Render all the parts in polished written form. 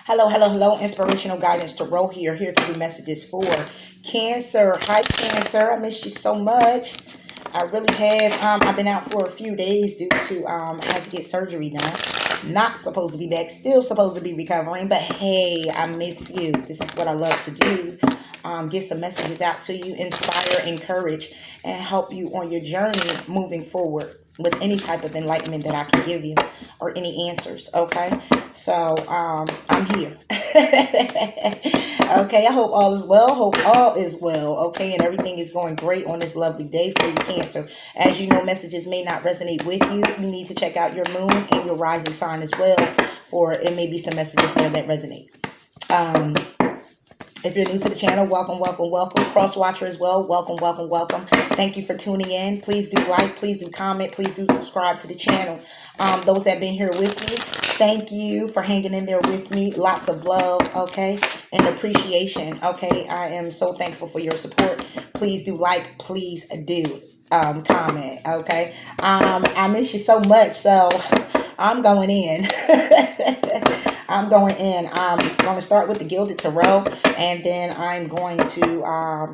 Hello, hello, hello. Inspirational guidance tarot here to do messages for Cancer. Hi, Cancer. I missed you so much. I really have. I've been out for a few days due to I had to get surgery done. Not supposed to be back. Still supposed to be recovering. But hey, I miss you. This is what I love to do. Get some messages out to you, inspire, encourage, and help you on your journey moving forward with any type of enlightenment that I can give you or any answers. Okay, so I'm here. Okay, I hope all is well. Hope all is well. Okay, and everything is going great on this lovely day for you, Cancer. As you know, messages may not resonate with you. You need to check out your moon and your rising sign as well, for it may be some messages there that resonate. If you're new to the channel, welcome, welcome, welcome. Cross watcher as well, welcome, welcome, welcome. Thank you for tuning in. Please do like, please do comment, please do subscribe to the channel. Those that have been here with me, thank you for hanging in there with me. Lots of love, okay, and appreciation, okay. I am so thankful for your support. Please do like, please do comment, okay. I miss you so much, so I'm going in. I'm going to start with the Gilded Tarot, and then I'm going to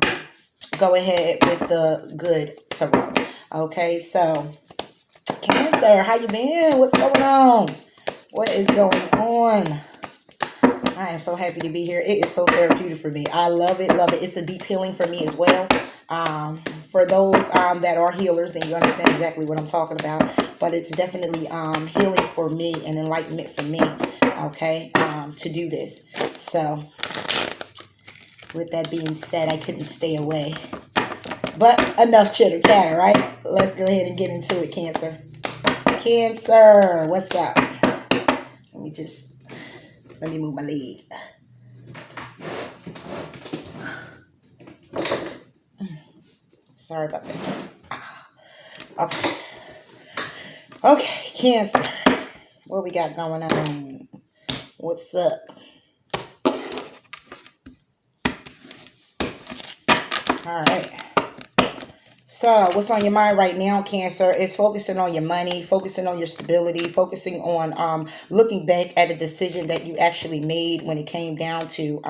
go ahead with the Good Tarot. Okay, so Cancer, how you been? What's going on? What is going on? I am so happy to be here. It is so therapeutic for me. I love it, love it. It's a deep healing for me as well. For those that are healers, then you understand exactly what I'm talking about. But it's definitely healing for me and enlightenment for me. Okay, to do this. So with that being said, I couldn't stay away. But enough chitter chatter, right? Let's go ahead and get into it, Cancer. Cancer, what's up? Let me move my leg. Sorry about that, Cancer. Okay. Okay, Cancer. What we got going on? What's up? All right. So what's on your mind right now, Cancer, is focusing on your money, focusing on your stability, focusing on looking back at a decision that you actually made when it came down to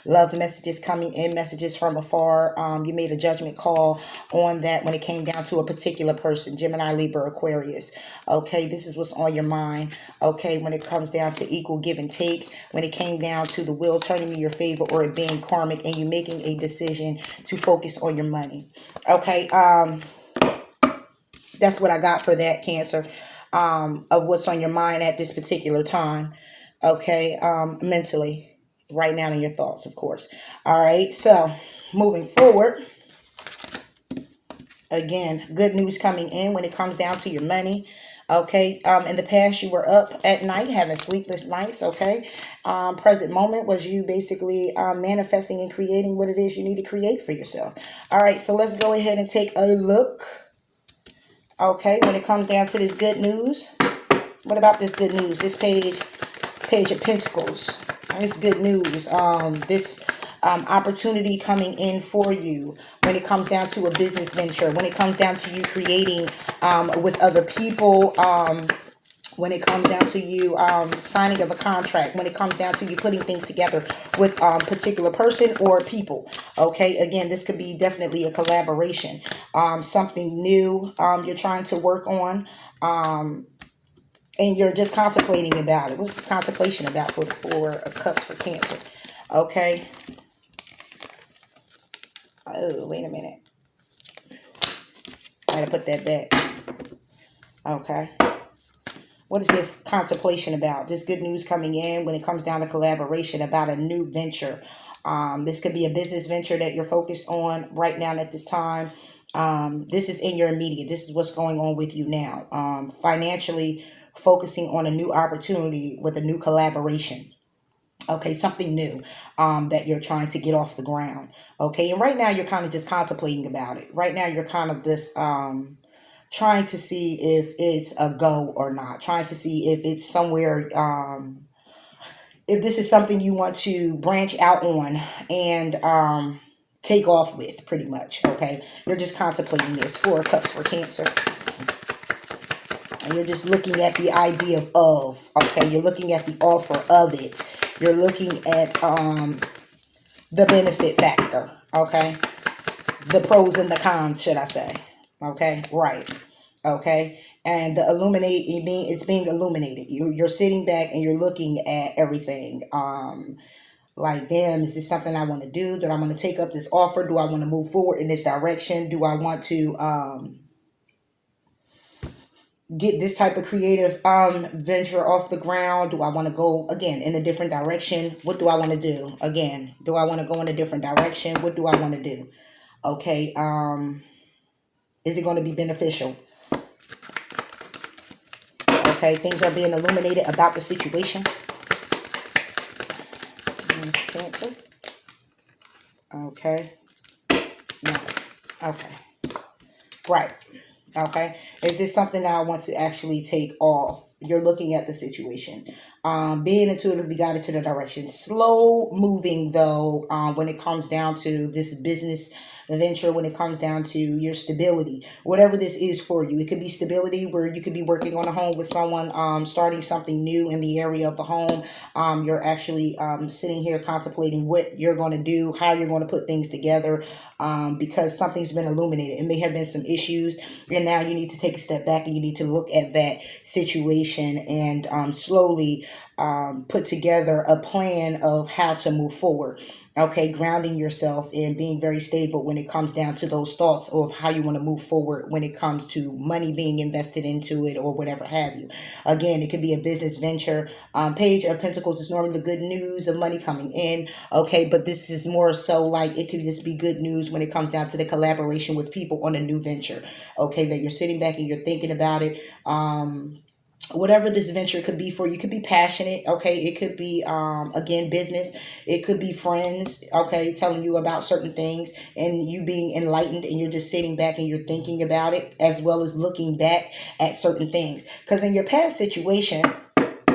love messages coming in, messages from afar. You made a judgment call on that when it came down to a particular person, Gemini, Libra, Aquarius. Okay, this is what's on your mind. Okay, when it comes down to equal give and take, when it came down to the wheel turning in your favor or it being karmic and you making a decision to focus on your money. Okay, that's what I got for that, Cancer, of what's on your mind at this particular time. Okay, mentally. Right now in your thoughts, of course. All right, so moving forward, again, good news coming in when it comes down to your money. Okay, in the past you were up at night having sleepless nights. Okay, present moment was you basically manifesting and creating what it is you need to create for yourself. All right, so let's go ahead and take a look. Okay, when it comes down to this good news, what about this good news? This page of Pentacles. It's good news. This opportunity coming in for you when it comes down to a business venture, when it comes down to you creating with other people, when it comes down to you signing of a contract, when it comes down to you putting things together with a particular person or people. Okay, again, this could be definitely a collaboration, something new you're trying to work on. And you're just contemplating about it. What's this contemplation about for the Four of Cups for Cancer? Okay. Oh, wait a minute. I gotta put that back. Okay. What is this contemplation about? This good news coming in when it comes down to collaboration about a new venture. This could be a business venture that you're focused on right now at this time. This is in your immediate. This is what's going on with you now. Financially, focusing on a new opportunity with a new collaboration. Okay, something new that you're trying to get off the ground. Okay, and right now you're kind of just contemplating about it. Right now you're kind of just trying to see if it's a go or not. Trying to see if it's somewhere, if this is something you want to branch out on and take off with, pretty much. Okay, you're just contemplating this. Four of Cups for Cancer. And you're just looking at the idea of, okay, you're looking at the offer of it. You're looking at the benefit factor, okay? The pros and the cons, should I say? Okay, right. Okay, and the illuminate, it's being illuminated. You're sitting back and you're looking at everything. Like, damn, is this something I want to do? Do I want to take up this offer? Do I want to move forward in this direction? Do I want to get this type of creative venture off the ground? Do I want to go again in a different direction? What do I want to do? Again, do I want to go in a different direction? What do I want to do? Okay, is it going to be beneficial? Okay, things are being illuminated about the situation. Cancer. Okay. No. Okay. Right. Okay. Is this something that I want to actually take off? You're looking at the situation. Being intuitively guided to the direction. Slow moving though, when it comes down to this business venture, when it comes down to your stability, whatever this is for you. It could be stability where you could be working on a home with someone, starting something new in the area of the home. You're actually sitting here contemplating what you're going to do, how you're going to put things together, because something's been illuminated. It may have been some issues, and now you need to take a step back and you need to look at that situation and slowly put together a plan of how to move forward. Okay, grounding yourself and being very stable when it comes down to those thoughts of how you want to move forward when it comes to money being invested into it or whatever have you. Again, it could be a business venture. Page of Pentacles is normally the good news of money coming in. Okay, but this is more so like it could just be good news when it comes down to the collaboration with people on a new venture. Okay, that you're sitting back and you're thinking about it. Whatever this venture could be for you, could be passionate. Okay, it could be again business, it could be friends, okay, telling you about certain things and you being enlightened, and you're just sitting back and you're thinking about it as well as looking back at certain things, because in your past situation,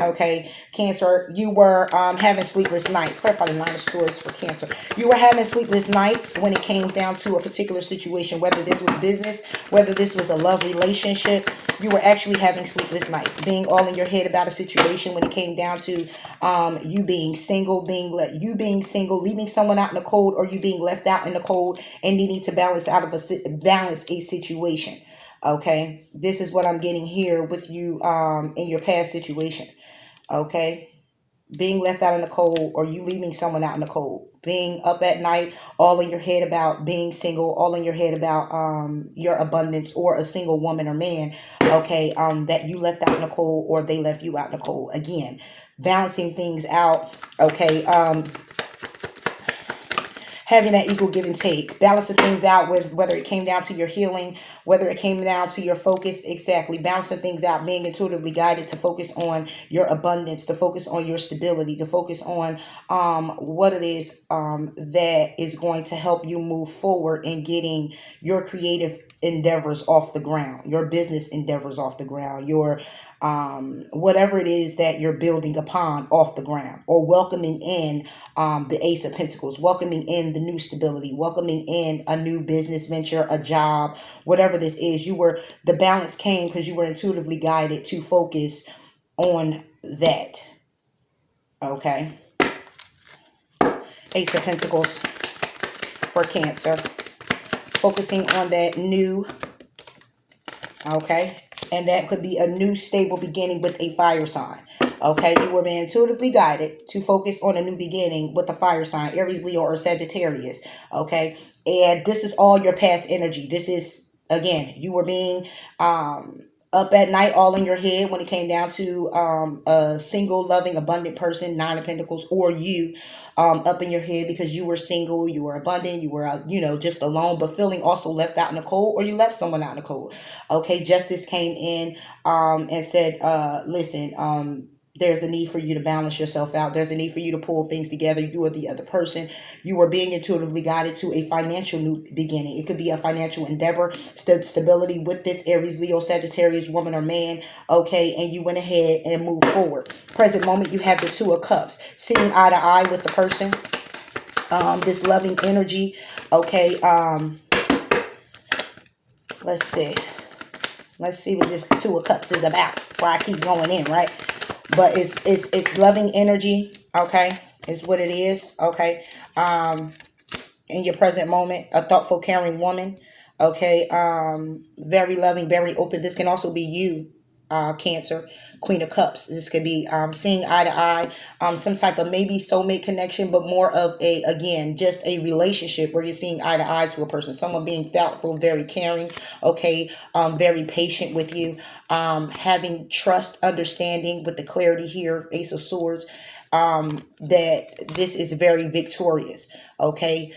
okay, Cancer, you were having sleepless nights. Clarify the Nine of Swords for Cancer. You were having sleepless nights when it came down to a particular situation, whether this was business, whether this was a love relationship. You were actually having sleepless nights, being all in your head about a situation when it came down to you being single, leaving someone out in the cold, or you being left out in the cold and needing to balance a situation. Okay, this is what I'm getting here with you in your past situation. Okay, being left out in the cold, or you leaving someone out in the cold, being up at night all in your head about being single, all in your head about your abundance, or a single woman or man, okay, that you left out in the cold or they left you out in the cold. Again, balancing things out. Okay, having that equal give and take, balancing things out with whether it came down to your healing, whether it came down to your focus, exactly, balancing things out, being intuitively guided to focus on your abundance, to focus on your stability, to focus on what it is that is going to help you move forward in getting your creative endeavors off the ground, your business endeavors off the ground, your whatever it is that you're building upon off the ground, or welcoming in the Ace of Pentacles, welcoming in the new stability, welcoming in a new business venture, a job, whatever this is. The balance came because you were intuitively guided to focus on that. Okay. Ace of Pentacles for Cancer. Focusing on that new, okay, and that could be a new stable beginning with a fire sign. Okay, you were being intuitively guided to focus on a new beginning with a fire sign, Aries, Leo, or Sagittarius. Okay, and this is all your past energy. This is, again, you were being up at night all in your head when it came down to a single, loving, abundant person, Nine of Pentacles, or you up in your head because you were single, you were abundant, you were, just alone, but feeling also left out in the cold, or you left someone out in the cold. Okay, Justice came in and said, listen, there's a need for you to balance yourself out. There's a need for you to pull things together. You are the other person. You are being intuitively guided to a financial new beginning. It could be a financial endeavor, stability with this Aries, Leo, Sagittarius woman or man. Okay, and you went ahead and moved forward. Present moment, you have the Two of Cups, sitting eye to eye with the person. This loving energy. Okay, let's see. Let's see what this Two of Cups is about before I keep going in, right? But it's loving energy, Okay, is what it is. Okay. In your present moment, a thoughtful, caring woman. Okay. Very loving, very open. This can also be you, Cancer, Queen of Cups. This could be seeing eye to eye, some type of maybe soulmate connection, but more of a, again, just a relationship where you're seeing eye to eye to a person. Someone being thoughtful, very caring, okay, very patient with you, having trust, understanding with the clarity here, Ace of Swords, that this is very victorious, okay?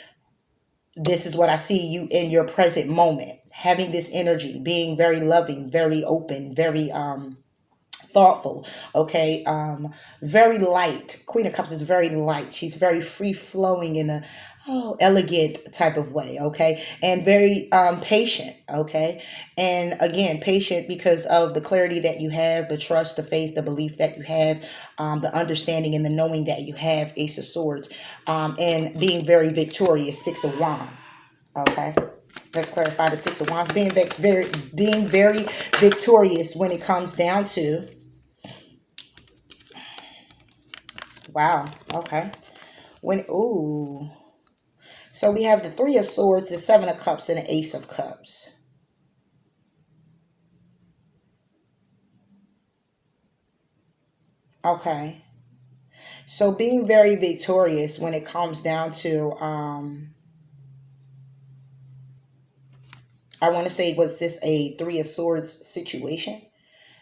This is what I see you in your present moment, having this energy, being very loving, very open, very thoughtful, okay, very light. Queen of Cups is very light. She's very free flowing in a elegant type of way, okay, and very patient, okay, and again patient because of the clarity that you have, the trust, the faith, the belief that you have, the understanding and the knowing that you have, Ace of Swords, and being very victorious, Six of Wands, okay. Let's clarify the Six of Wands, being very victorious when it comes down to, wow, okay, when, ooh, so we have the Three of Swords, the Seven of Cups, and the Ace of Cups. Okay. So being very victorious when it comes down to, I want to say, was this a Three of Swords situation?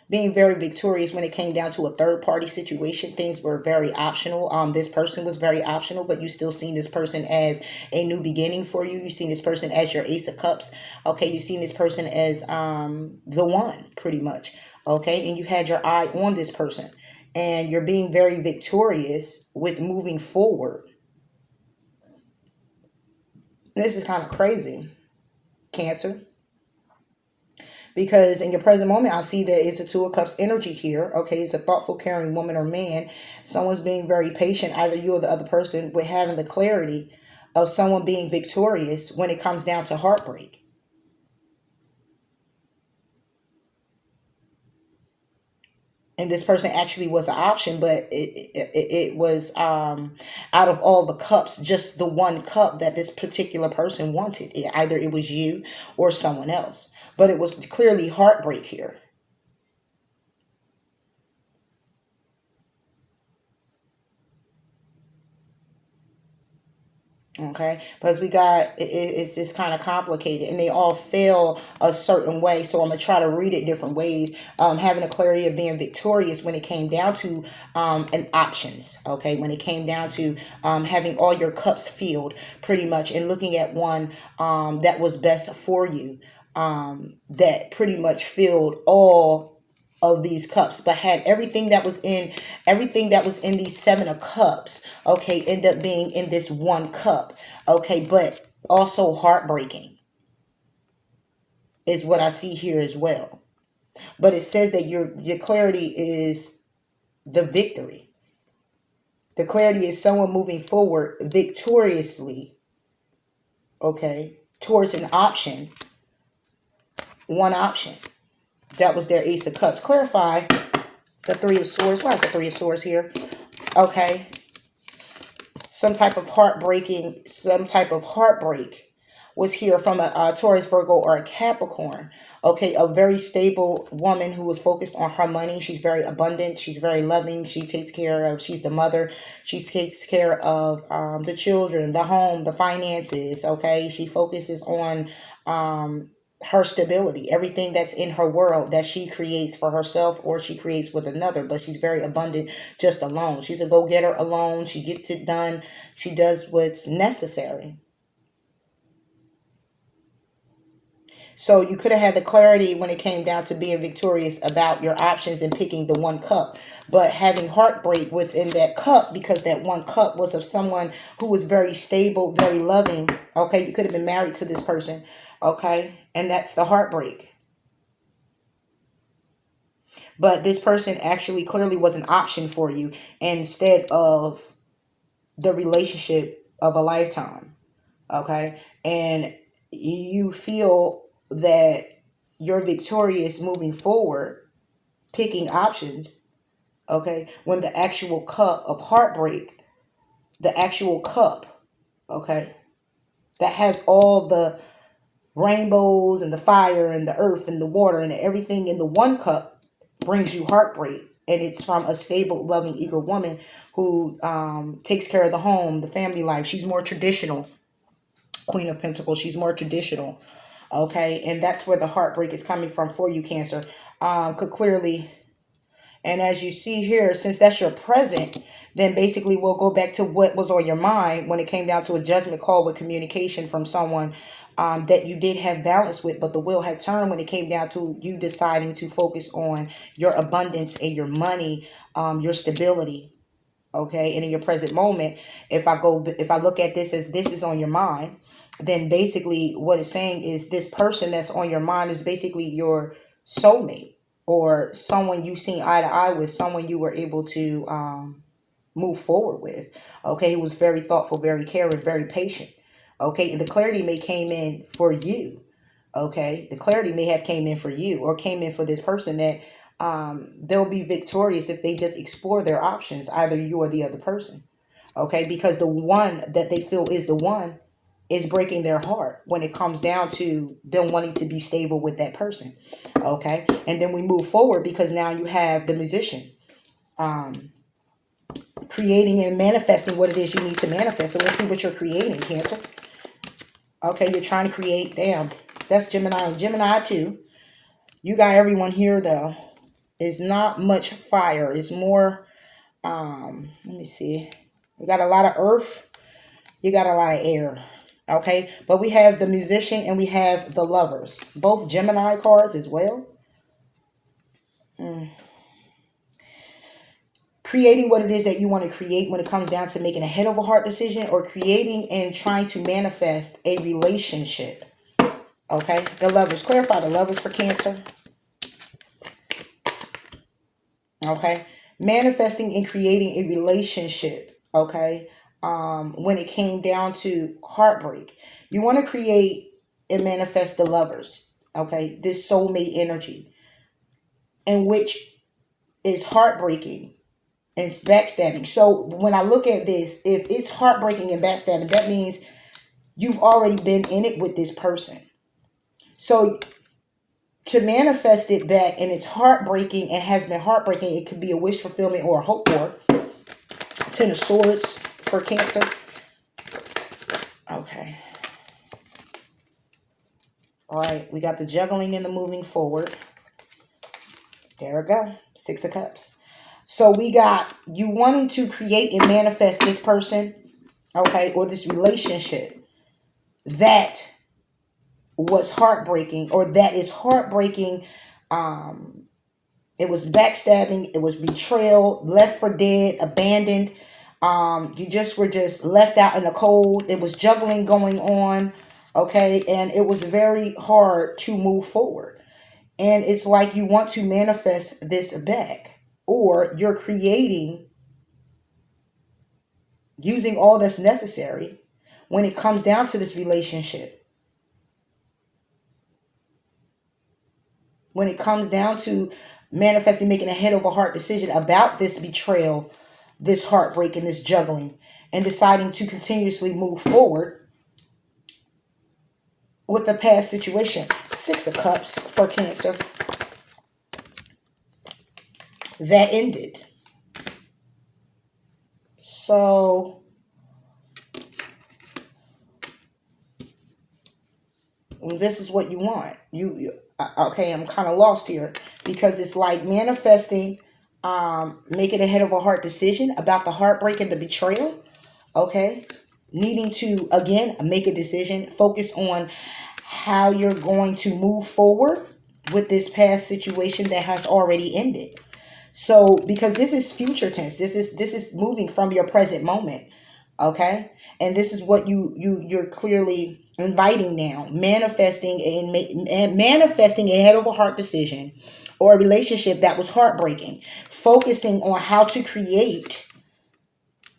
Being very victorious when it came down to a third party situation. Things were very optional. This person was very optional, but you still seen this person as a new beginning for you. You seen this person as your Ace of Cups. Okay, you seen this person as the one, pretty much. Okay, and you had your eye on this person, and you're being very victorious with moving forward. This is kind of crazy, Cancer. Because in your present moment, I see that it's a Two of Cups energy here. Okay, it's a thoughtful, caring woman or man. Someone's being very patient, either you or the other person, with having the clarity of someone being victorious when it comes down to heartbreak. And this person actually was an option, but it was, out of all the cups, just the one cup that this particular person wanted. Either it was you or someone else. But it was clearly heartbreak here. Okay, because we got it's just kind of complicated, and they all feel a certain way. So I'm gonna try to read it different ways. Having a clarity of being victorious when it came down to an options. Okay, when it came down to having all your cups filled, pretty much, and looking at one that was best for you. That pretty much filled all of these cups, but had everything that was in these Seven of Cups, okay, end up being in this one cup, okay, but also heartbreaking is what I see here as well. But it says that your clarity is the victory. The clarity is someone moving forward victoriously, okay, towards an option, one option. That was their Ace of Cups. Clarify the Three of Swords. Why is the Three of Swords here? Okay, some type of heartbreak was here from a Taurus, Virgo, or a Capricorn. Okay, a very stable woman who was focused on her money. She's very abundant. She's very loving. She's the mother. She takes care of the children, the home, the finances. Okay, she focuses on her stability, everything that's in her world that she creates for herself or she creates with another. But she's very abundant just alone. She's a go-getter alone. She gets it done. She does what's necessary. So you could have had the clarity when it came down to being victorious about your options and picking the one cup, but having heartbreak within that cup because that one cup was of someone who was very stable, very loving. Okay, you could have been married to this person. Okay, and that's the heartbreak. But this person actually clearly was an option for you instead of the relationship of a lifetime. Okay, and you feel that you're victorious moving forward, picking options, Okay, when the actual cup of heartbreak, the actual cup, okay, that has all the rainbows and the fire and the earth and the water and everything in the one cup brings you heartbreak. And it's from a stable, loving, eager woman who takes care of the home, the family life. She's more traditional. Queen of Pentacles, she's more traditional. Okay, and that's where the heartbreak is coming from for you, Cancer. Could clearly, and as you see here, since that's your present, then basically we'll go back to what was on your mind when it came down to a judgment call with communication from someone that you did have balance with, but the wheel had turned when it came down to you deciding to focus on your abundance and your money, your stability. Okay, and in your present moment, if I look at this as this is on your mind, then basically what it's saying is this person that's on your mind is basically your soulmate, or someone you've seen eye to eye with, someone you were able to move forward with. Okay, he was very thoughtful, very caring, very patient. Okay, and the clarity may came in for you. Okay, the clarity may have came in for you, or came in for this person, that they'll be victorious if they just explore their options, either you or the other person. Okay, because the one that they feel is the one is breaking their heart when it comes down to them wanting to be stable with that person. Okay, and then we move forward because now you have the musician creating and manifesting what it is you need to manifest. So let's see what you're creating, Cancer. Okay, you're trying to create, damn, that's Gemini and Gemini too. You got everyone here though. It's not much fire. It's more, let me see. We got a lot of earth. You got a lot of air. Okay, but we have the musician and we have the lovers. Both Gemini cards as well. Creating what it is that you want to create when it comes down to making a head over heart decision, or creating and trying to manifest a relationship. Okay, the lovers. Clarify the lovers for Cancer. Okay, manifesting and creating a relationship. Okay, when it came down to heartbreak, you want to create and manifest the lovers. Okay, this soulmate energy, in which is heartbreaking and backstabbing. So when I look at this, if it's heartbreaking and backstabbing, that means you've already been in it with this person. So to manifest it back, and it's heartbreaking and has been heartbreaking, it could be a wish fulfillment or a hope for. Ten of Swords for Cancer. Okay. All right, we got the juggling and the moving forward. There we go. Six of Cups. So we got you wanting to create and manifest this person, okay, or this relationship that was heartbreaking, or that is heartbreaking. It was backstabbing, it was betrayal, left for dead, abandoned. You just were just left out in the cold. It was juggling going on, okay, and it was very hard to move forward. And it's like you want to manifest this back, or you're creating using all that's necessary when it comes down to this relationship. When it comes down to manifesting, making a head over heart decision about this betrayal, this heartbreak, and this juggling, and deciding to continuously move forward with a past situation. Six of Cups for Cancer. That ended. So this is what you want. Okay, I'm kind of lost here, because it's like manifesting, making a head over heart decision about the heartbreak and the betrayal. Okay, needing to again make a decision, focus on how you're going to move forward with this past situation that has already ended. So because this is future tense, this is moving from your present moment. Okay, and this is what you're clearly inviting now, manifesting and manifesting a head over heart decision or a relationship that was heartbreaking, focusing on how to create.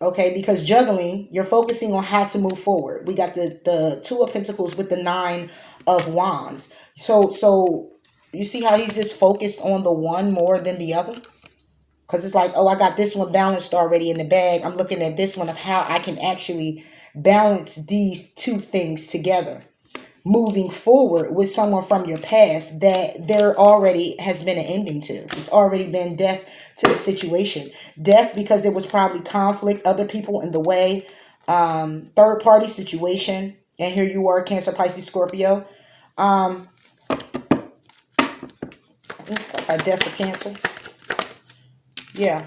Okay, because juggling, you're focusing on how to move forward. We got the Two of Pentacles with the Nine of Wands. So you see how he's just focused on the one more than the other. Because it's like, oh, I got this one balanced already in the bag. I'm looking at this one of how I can actually balance these two things together. Moving forward with someone from your past that there already has been an ending to. It's already been death to the situation. Death because it was probably conflict, other people in the way, third party situation. And here you are, Cancer, Pisces, Scorpio. Death for Cancer. Yeah.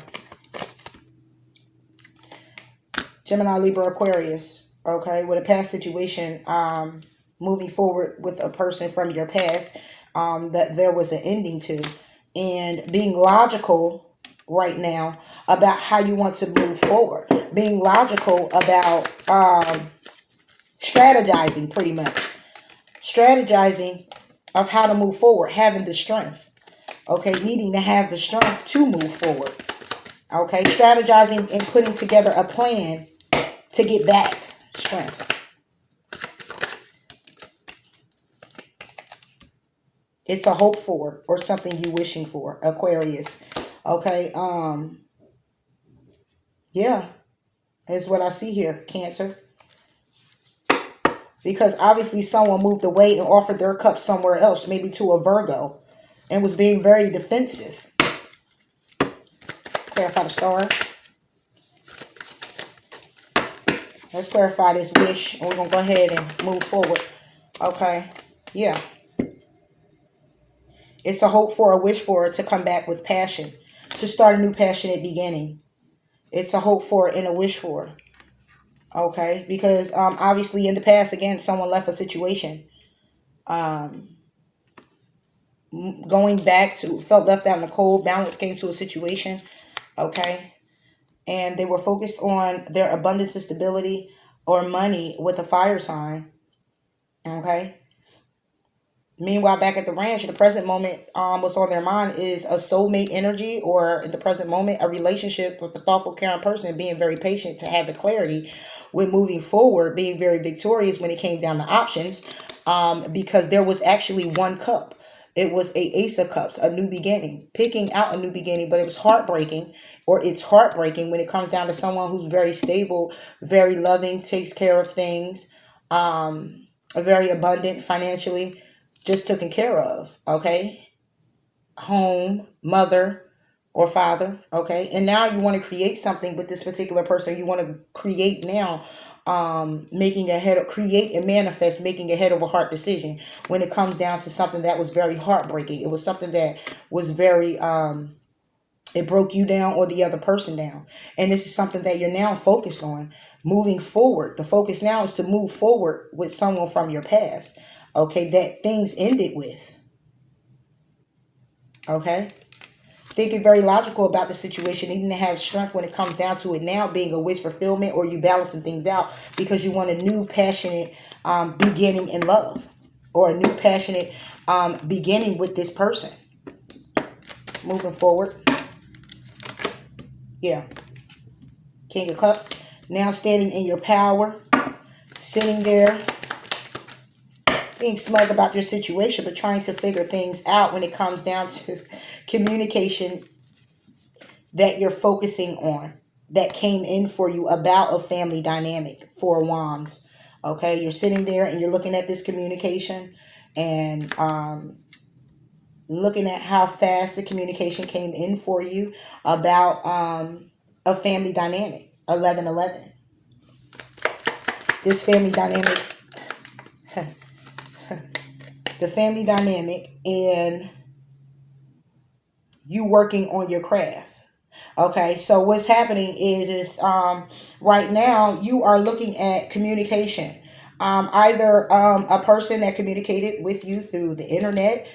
Gemini, Libra, Aquarius. Okay, with a past situation, moving forward with a person from your past, that there was an ending to, and being logical right now about how you want to move forward. Being logical about strategizing, pretty much. Strategizing of how to move forward, having the strength. Okay, needing to have the strength to move forward. Okay, strategizing and putting together a plan to get back strength. It's a hope for or something you wishing for, Aquarius. Okay, yeah, is what I see here, Cancer. Because obviously someone moved away and offered their cup somewhere else, maybe to a Virgo, and was being very defensive. Clarify the star. Let's clarify this wish, and we're going to go ahead and move forward. Okay, yeah. It's a hope for, a wish for it to come back with passion, to start a new passionate beginning. It's a hope for and a wish for. Okay, because obviously in the past, again, someone left a situation. Going back to, felt left out in the cold, balance came to a situation. Okay, and they were focused on their abundance and stability or money with a fire sign. Okay. Meanwhile, back at the ranch, the present moment, what's on their mind is a soulmate energy, or in the present moment, a relationship with a thoughtful, caring person, being very patient to have the clarity with moving forward, being very victorious when it came down to options, because there was actually one cup. It was a Ace of Cups, a new beginning, picking out a new beginning, but it was heartbreaking, or it's heartbreaking when it comes down to someone who's very stable, very loving, takes care of things, very abundant financially, just taken care of. Okay, home, mother or father. Okay, and now you want to create something with this particular person. You want to create now, making a head of, create and manifest, making a head over heart decision when it comes down to something that was very heartbreaking. It was something that was very it broke you down or the other person down, and this is something that you're now focused on moving forward. The focus now is to move forward with someone from your past, okay, that things ended with. Okay, thinking very logical about the situation, needing to have strength when it comes down to it now being a wish fulfillment, or you balancing things out because you want a new passionate beginning in love, or a new passionate beginning with this person. Moving forward. Yeah. King of Cups. Now standing in your power. Sitting there. Being smug about your situation, but trying to figure things out when it comes down to communication that you're focusing on, that came in for you about a family dynamic. Four Wands. Okay, you're sitting there and you're looking at this communication and looking at how fast the communication came in for you about a family dynamic. 1111. This family dynamic, the family dynamic, and you working on your craft. Okay, so what's happening is right now you are looking at communication. Either a person that communicated with you through the internet,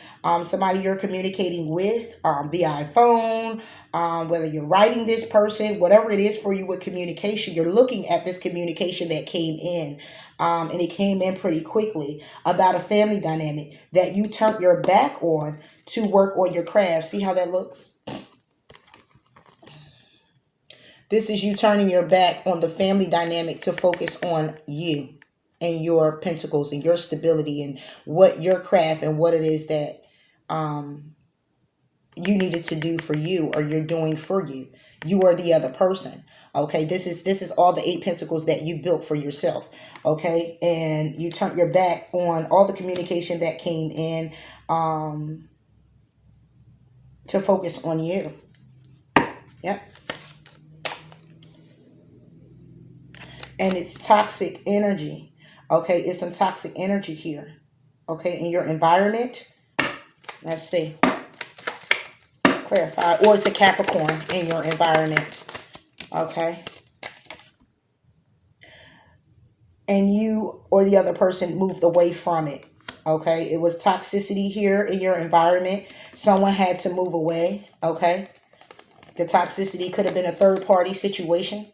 somebody you're communicating with via phone, whether you're writing this person, whatever it is for you with communication, you're looking at this communication that came in, and it came in pretty quickly about a family dynamic that you turned your back on to work on your craft. See how that looks? This is you turning your back on the family dynamic to focus on you and your pentacles and your stability and what your craft and what it is that you needed to do for you, or you're doing for you. You are the other person. Okay, this is all the 8 pentacles that you've built for yourself. Okay, and you turned your back on all the communication that came in to focus on you. Yep. And it's toxic energy. Okay, it's some toxic energy here. Okay, in your environment. Let's see. Clarify. Or it's a Capricorn in your environment. Okay. And you or the other person moved away from it. Okay. It was toxicity here in your environment. Someone had to move away. Okay. The toxicity could have been a third party situation.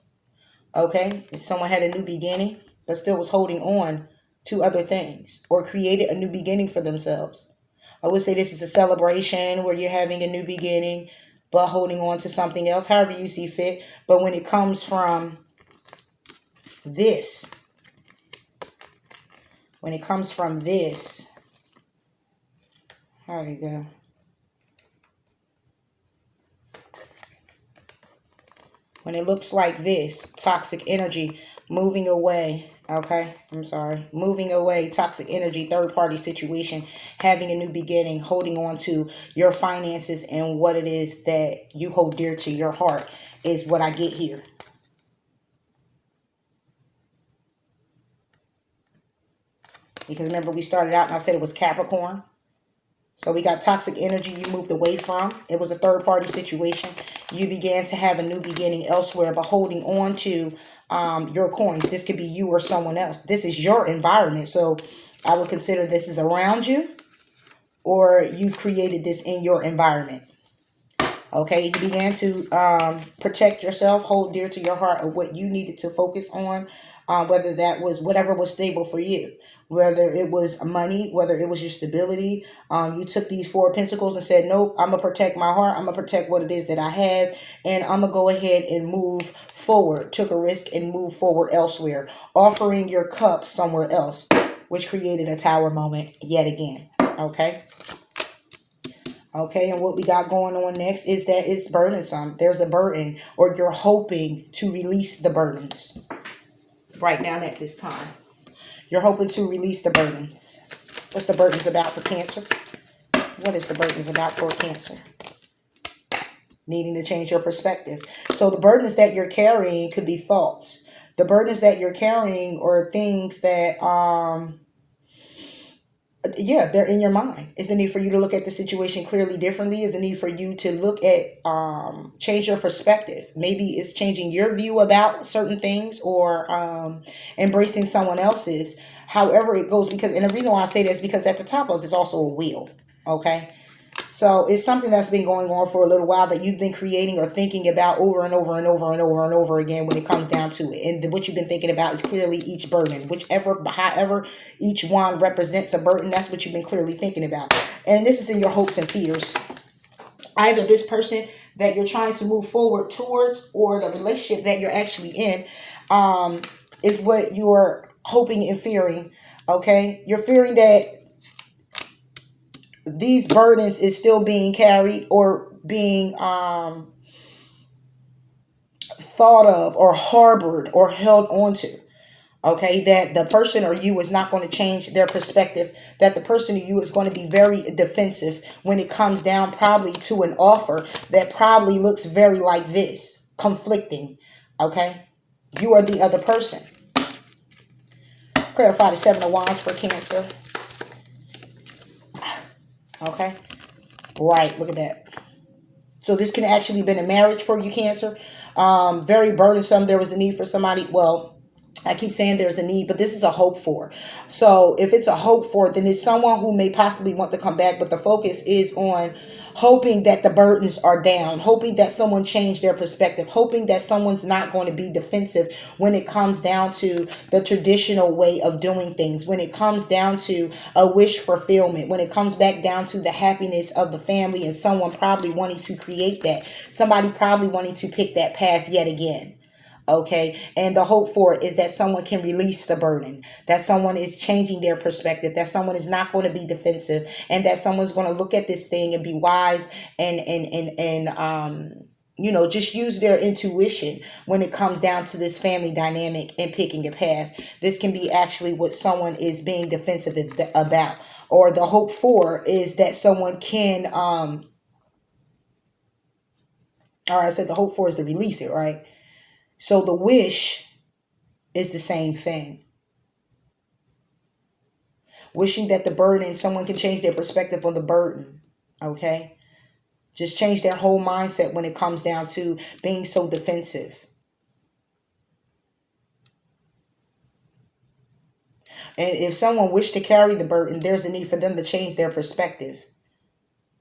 Okay. If someone had a new beginning, but still was holding on to other things, or created a new beginning for themselves. I would say this is a celebration where you're having a new beginning, but holding on to something else, however you see fit. But when it comes from this, there you go. When it looks like this, toxic energy, moving away. Okay, I'm sorry. Moving away, toxic energy, third party situation, having a new beginning, holding on to your finances and what it is that you hold dear to your heart is what I get here. Because remember, we started out and I said it was Capricorn. So we got toxic energy you moved away from. It was a third party situation. You began to have a new beginning elsewhere, but holding on to your coins. This could be you or someone else. This is your environment. So I would consider this is around you, or you've created this in your environment. Okay, you began to protect yourself, hold dear to your heart of what you needed to focus on, whether that was whatever was stable for you, whether it was money, whether it was your stability. You took these 4 pentacles and said, nope, I'm going to protect my heart. I'm going to protect what it is that I have, and I'm going to go ahead and move forward. Took a risk and moved forward elsewhere, offering your cup somewhere else, which created a tower moment yet again. Okay. Okay, and what we got going on next is that it's burdensome. There's a burden, or you're hoping to release the burdens right now at this time. You're hoping to release the burdens. What's the burdens about for Cancer? What is the burdens about for Cancer? Needing to change your perspective. So the burdens that you're carrying could be thoughts. The burdens that you're carrying are things that they're in your mind. It's the need for you to look at the situation clearly differently. It's the need for you to look at, change your perspective. Maybe it's changing your view about certain things, or embracing someone else's. However it goes, because, and the reason why I say this is because at the top of it is also a wheel. Okay. So it's something that's been going on for a little while that you've been creating or thinking about over and over and over and over and over again when it comes down to it. And what you've been thinking about is clearly each burden, however each one represents a burden, that's what you've been clearly thinking about. And this is in your hopes and fears. Either this person that you're trying to move forward towards, or the relationship that you're actually in, is what you're hoping and fearing. Okay. You're fearing that these burdens is still being carried, or being thought of, or harbored, or held onto. Okay, that the person or you is not going to change their perspective, that the person or you is going to be very defensive when it comes down probably to an offer that probably looks very like this, conflicting. Okay, you are the other person. Clarify the 7 of Wands for Cancer. Okay. Right. Look at that. So this can actually been a marriage for you, Cancer. Very burdensome. There was a need for somebody. Well, I keep saying there's a need, but this is a hope for. So if it's a hope for, then it's someone who may possibly want to come back, but the focus is on hoping that the burdens are down, hoping that someone changed their perspective, hoping that someone's not going to be defensive when it comes down to the traditional way of doing things, when it comes down to a wish fulfillment, when it comes back down to the happiness of the family, and someone probably wanting to create that, somebody probably wanting to pick that path yet again. Okay. And the hope for it is that someone can release the burden, that someone is changing their perspective, that someone is not going to be defensive, and that someone's going to look at this thing and be wise and just use their intuition when it comes down to this family dynamic and picking a path. This can be actually what someone is being defensive about. Or the hope for is that someone can, all right, I said the hope for is to release it, right? So the wish is the same thing. Wishing that the burden, someone can change their perspective on the burden, okay? Just change their whole mindset when it comes down to being so defensive. And if someone wished to carry the burden, there's a need for them to change their perspective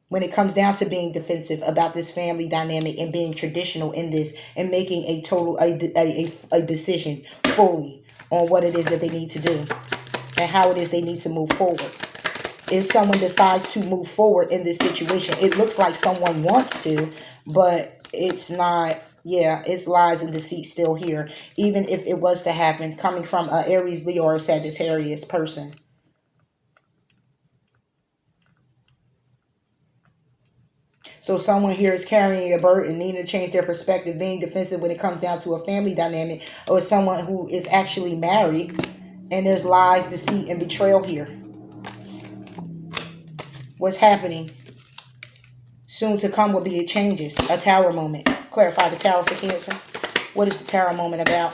when it comes down to being defensive about this family dynamic and being traditional in this and making a decision fully on what it is that they need to do and how it is they need to move forward. If someone decides to move forward in this situation, it looks like someone wants to, but it's not. Yeah, it's lies and deceit still here, even if it was to happen coming from a Aries, Leo, or a Sagittarius person. So someone here is carrying a burden, needing to change their perspective, being defensive when it comes down to a family dynamic, or someone who is actually married, and there's lies, deceit, and betrayal here. What's happening? Soon to come will be changes. A tower moment. Clarify the tower for Cancer. What is the tower moment about?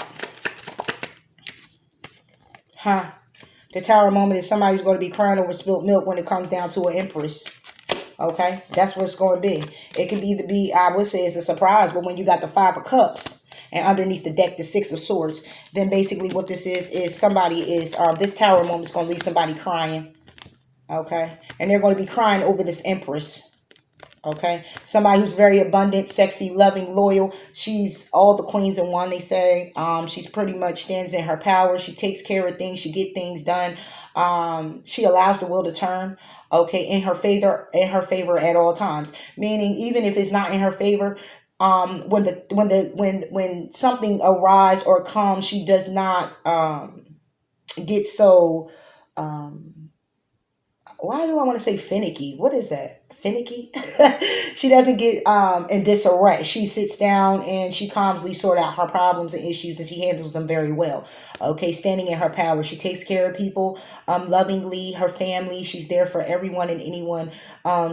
The tower moment is somebody's going to be crying over spilt milk when it comes down to an empress. Okay, that's what it's going to be. It could either be, I would say it's a surprise, but when you got the Five of Cups and underneath the deck the Six of Swords, then basically what this is somebody is, this tower moment is going to leave somebody crying. Okay, and they're going to be crying over this empress. Okay, somebody who's very abundant, sexy, loving, loyal. She's all the queens in one, they say. She's pretty much stands in her power. She takes care of things. She get things done. She allows the wheel to turn, okay, in her favor at all times. Meaning, even if it's not in her favor, when something arrives or comes, she does not get so why do I want to say finicky? What is that? Finicky? She doesn't get in disarray. She sits down and she calmly sort out her problems and issues, and she handles them very well. Okay, standing in her power. She takes care of people lovingly, her family. She's there for everyone and anyone.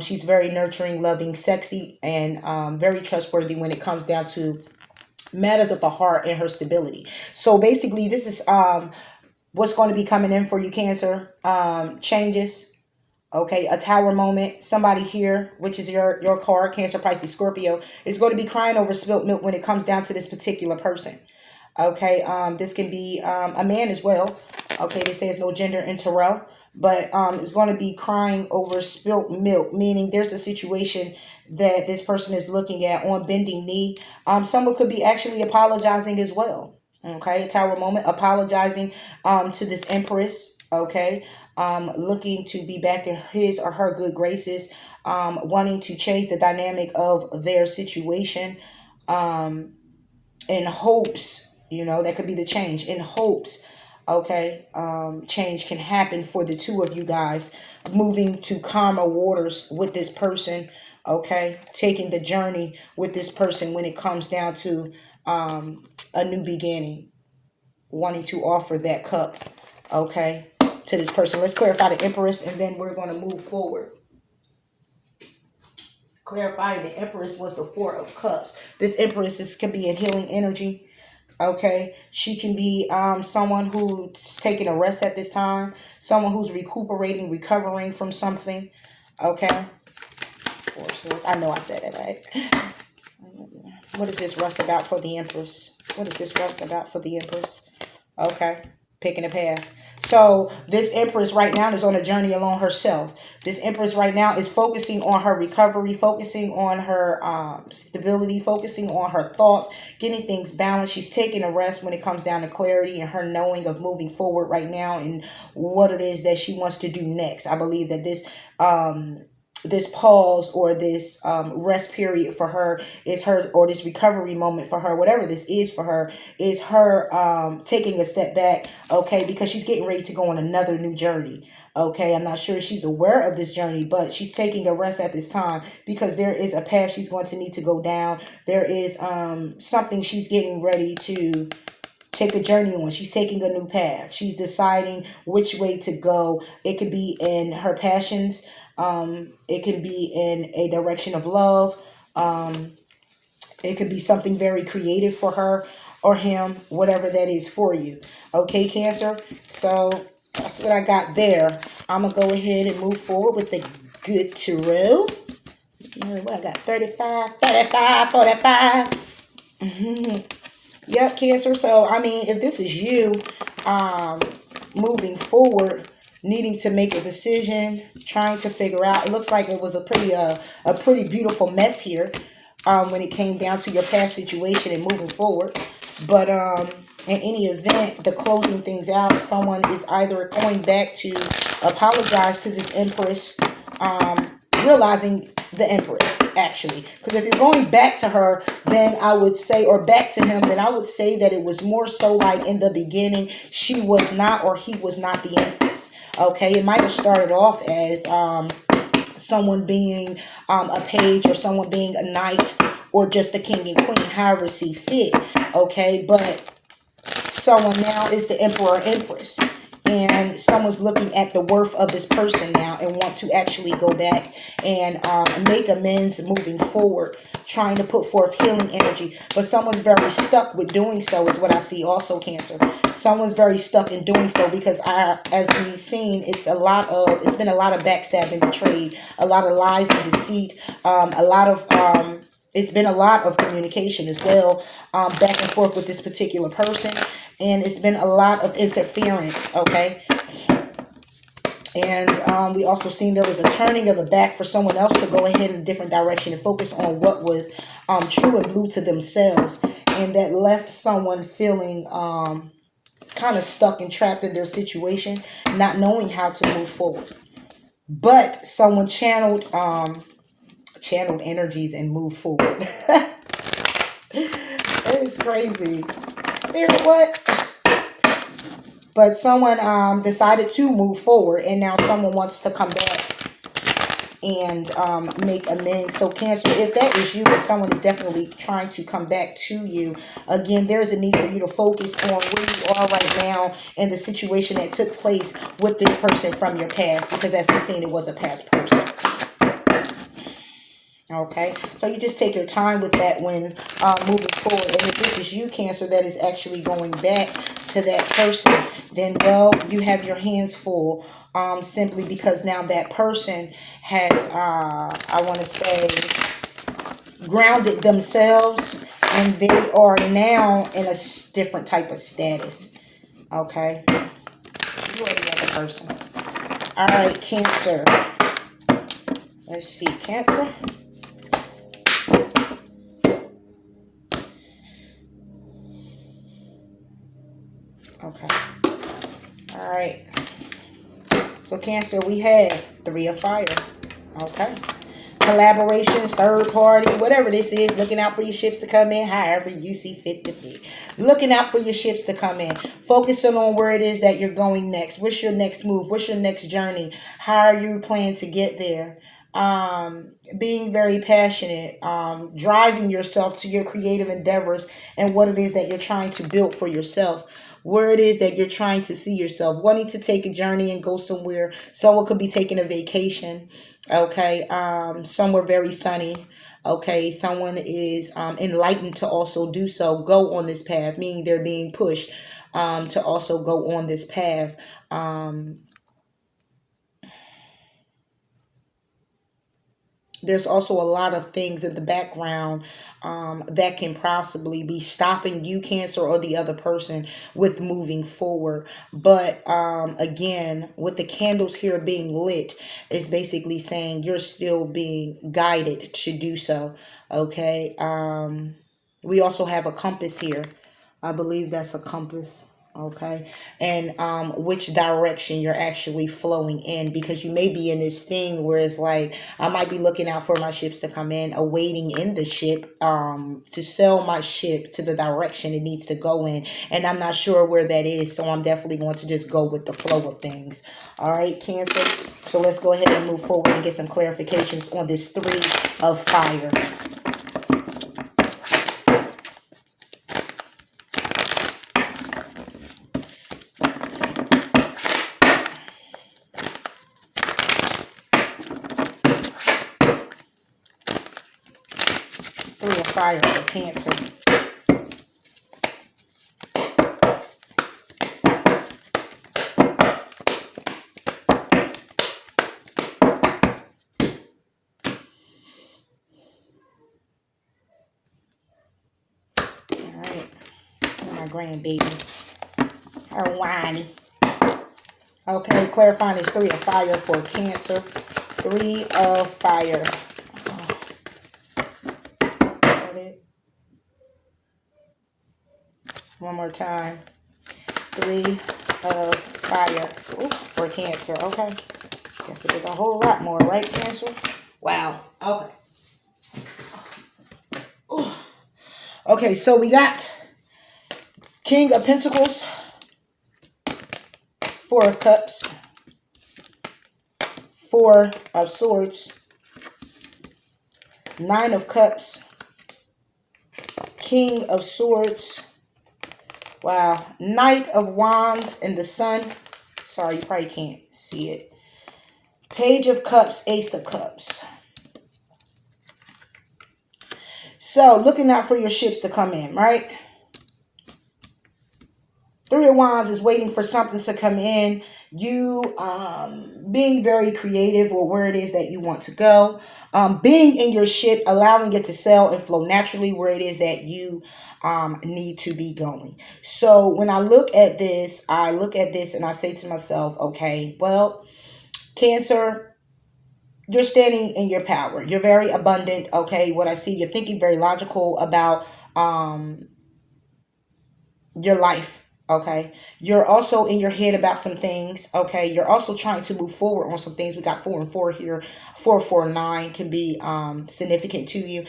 She's very nurturing, loving, sexy, and very trustworthy when it comes down to matters of the heart and her stability. So basically, this is what's going to be coming in for you, Cancer. Changes. Okay, a tower moment. Somebody here, which is your card, Cancer, Pisces, Scorpio, is going to be crying over spilt milk when it comes down to this particular person. Okay, this can be a man as well. Okay, they say it's no gender in tarot, but it's going to be crying over spilt milk, meaning there's a situation that this person is looking at on bending knee. Someone could be actually apologizing as well. Okay, a tower moment, apologizing to this empress. Okay, looking to be back in his or her good graces, wanting to change the dynamic of their situation, in hopes, that could be the change, in hopes, okay, change can happen for the two of you guys, moving to calmer waters with this person, okay, taking the journey with this person when it comes down to a new beginning, wanting to offer that cup, okay, to this person. Let's clarify the Empress, and then we're going to move forward. Clarifying the Empress was the Four of Cups. This Empress can be in healing energy. Okay, she can be someone who's taking a rest at this time, someone who's recuperating, recovering from something. Okay, I know I said it right. What is this rest about for the Empress? What is this rest about for the Empress? Okay, picking a path. So this Empress right now is on a journey along herself. This Empress right now is focusing on her recovery, focusing on her stability, focusing on her thoughts, getting things balanced. She's taking a rest when it comes down to clarity and her knowing of moving forward right now and what it is that she wants to do next. I believe that this this pause or this rest period for her is her, or this recovery moment for her, whatever this is for her, is her taking a step back, okay, because she's getting ready to go on another new journey. Okay, I'm not sure if she's aware of this journey, but she's taking a rest at this time because there is a path she's going to need to go down. There is something she's getting ready to take a journey on. She's taking a new path. She's deciding which way to go. It could be in her passions. It can be in a direction of love. It could be something very creative for her or him, whatever that is for you. Okay, Cancer? So that's what I got there. I'm going to go ahead and move forward with the good tarot. What I got? 35, 35, 45. Yep, Cancer. So, I mean, if this is you moving forward, needing to make a decision, trying to figure out, it looks like it was a pretty beautiful mess here when it came down to your past situation and moving forward. But in any event, the closing things out, someone is either going back to apologize to this Empress, realizing the Empress, actually. Because if you're going back to her, then I would say, or back to him, then I would say that it was more so like in the beginning, she was not, or he was not the Empress. Okay, it might have started off as someone being a page, or someone being a knight, or just the king and queen, however see fit. Okay, but someone now is the emperor or empress, and someone's looking at the worth of this person now and want to actually go back and make amends moving forward, trying to put forth healing energy. But someone's very stuck with doing so is what I see also, Cancer. Someone's very stuck in doing so because as we've seen, it's been a lot of backstabbing, betrayed, a lot of lies and deceit, it's been a lot of communication as well, back and forth with this particular person. And it's been a lot of interference, okay? And we also seen there was a turning of the back for someone else to go ahead in a different direction and focus on what was true and blue to themselves. And that left someone feeling kind of stuck and trapped in their situation, not knowing how to move forward. But someone channeled energies and moved forward. It's crazy. Spirit, what? But someone decided to move forward, and now someone wants to come back and make amends. So Cancer, if that is you, but someone is definitely trying to come back to you, again, there's a need for you to focus on where you are right now and the situation that took place with this person from your past, because as we've seen, it was a past person. Okay, so you just take your time with that when moving forward. And if this is you, Cancer, that is actually going back to that person, then, well, you have your hands full, simply because now that person has, I want to say, grounded themselves, and they are now in a different type of status. Okay, you already got the person. All right, Cancer. Let's see, Cancer. Okay. All right. So Cancer, we have 3 of fire. Okay. Collaborations, third party, whatever this is, looking out for your ships to come in, however you see fit to be. Looking out for your ships to come in. Focusing on where it is that you're going next. What's your next move? What's your next journey? How are you planning to get there? Being very passionate, driving yourself to your creative endeavors and what it is that you're trying to build for yourself. Where it is that you're trying to see yourself, wanting to take a journey and go somewhere. Someone could be taking a vacation, okay, somewhere very sunny, okay. Someone is enlightened to also do so, go on this path, meaning they're being pushed to also go on this path. There's also a lot of things in the background that can possibly be stopping you, Cancer, or the other person with moving forward. But again, with the candles here being lit, it's basically saying you're still being guided to do so. Okay. We also have a compass here. I believe that's a compass. Okay, and which direction you're actually flowing in, because you may be in this thing where it's like, I might be looking out for my ships to come in, awaiting in the ship to sell my ship to the direction it needs to go in, and I'm not sure where that is, so I'm definitely going to just go with the flow of things. All right, Cancer, so let's go ahead and move forward and get some clarifications on this 3 of fire. 3 of fire for Cancer. All right, my grandbaby, her whiny. Okay, clarifying is 3 of fire for Cancer. 3 of fire. One more time. 3 of fire. Ooh, for Cancer. Okay. Guess it was a whole lot more, right, Cancer? Wow. Okay. Ooh. Okay, so we got King of Pentacles, 4 of Cups, 4 of Swords, 9 of Cups, King of Swords. Wow. Knight of Wands and the Sun. Sorry, you probably can't see it. Page of Cups, Ace of Cups. So, looking out for your ships to come in, right? 3 of Wands is waiting for something to come in. You being very creative with where it is that you want to go. Being in your ship, allowing it to sail and flow naturally where it is that you need to be going. So when I look at this and I say to myself, okay, well, Cancer, you're standing in your power. You're very abundant. Okay, what I see, you're thinking very logical about your life. Okay, you're also in your head about some things. Okay, you're also trying to move forward on some things. We got 4 and 4 here. 4, 4, 9 can be significant to you.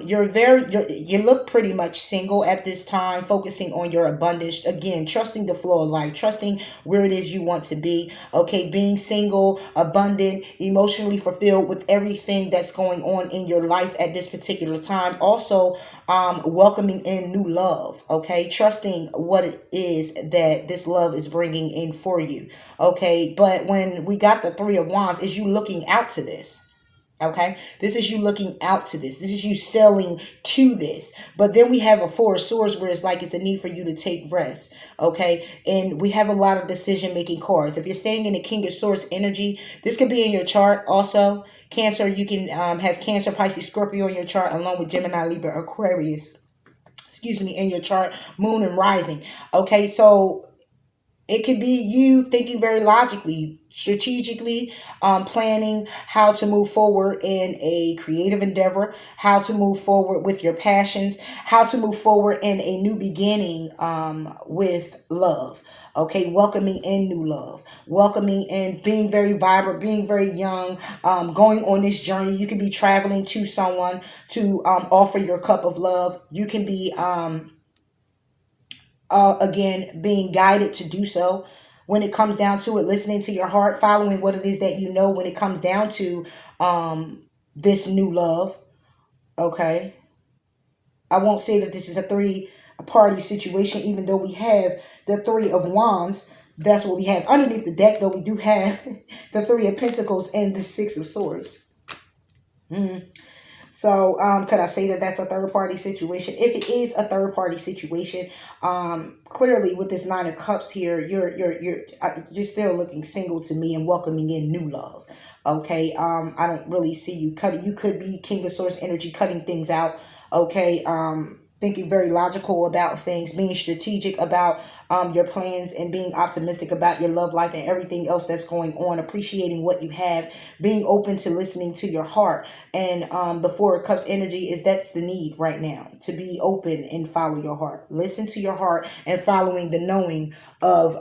You look pretty much single at this time, focusing on your abundance. Again, trusting the flow of life, trusting where it is you want to be. Okay, being single, abundant, emotionally fulfilled with everything that's going on in your life at this particular time. Also, welcoming in new love. Okay, trusting what it is that this love is bringing in for you. Okay, but when we got the 3 of Wands, is you looking out to this. Okay, this is you looking out to this. This is you selling to this. But then we have a 4 of Swords where it's like it's a need for you to take rest. Okay, and we have a lot of decision making cards. If you're staying in the King of Swords energy, this could be in your chart also. Cancer, you can have Cancer, Pisces, Scorpio in your chart, along with Gemini, Libra, Aquarius, in your chart, moon and rising. Okay, so it could be you thinking very logically, strategically, planning how to move forward in a creative endeavor, how to move forward with your passions, how to move forward in a new beginning with love. Okay, welcoming in new love, welcoming in being very vibrant, being very young, going on this journey. You could be traveling to someone to offer your cup of love. You can be again, being guided to do so. When it comes down to it, listening to your heart, following what it is that you know when it comes down to this new love. Okay. I won't say that this is a 3-party situation, even though we have the 3 of Wands. That's what we have underneath the deck, though we do have the 3 of Pentacles and the 6 of Swords. So, could I say that that's a third party situation? If it is a third party situation, clearly with this 9 of Cups here, you're still looking single to me and welcoming in new love. Okay, I don't really see you cutting. You could be King of Swords energy, cutting things out. Okay, thinking very logical about things, being strategic about your plans, and being optimistic about your love life and everything else that's going on, appreciating what you have, being open to listening to your heart. And the Four of Cups energy is that's the need right now, to be open and follow your heart. Listen to your heart and following the knowing of